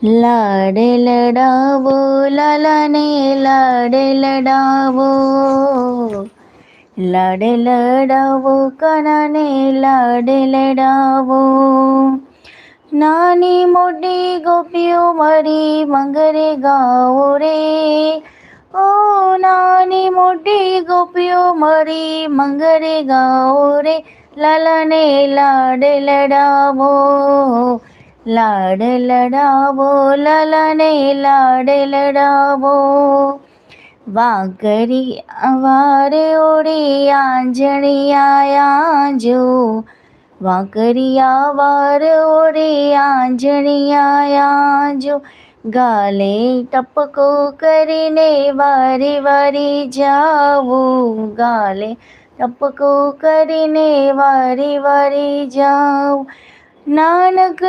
લાડે લડાવો લાલાને લાડે લડાવો, લાડે લડાવો કાનાને લાડે લડાવો. નાની મોટી ગોપીઓ મળી મંગરે ગાઓ રે, ઓ નાની મોટી ગોપીઓ મળી મંગરે ગાઓ રે, લાલાને લાડે લડાવો, લાડે લડાવો લાલાને લાડે લડાવો. વાંકરી વારે ઓળે આંજણિયા જો, વાંકરિયા વાર ઓળે આંજણિયા જો, ગાલે ટપકો કરીને વારી વારી જાવું, ગાલે ટપકો કરીને વારી વારી જાવ. નાનક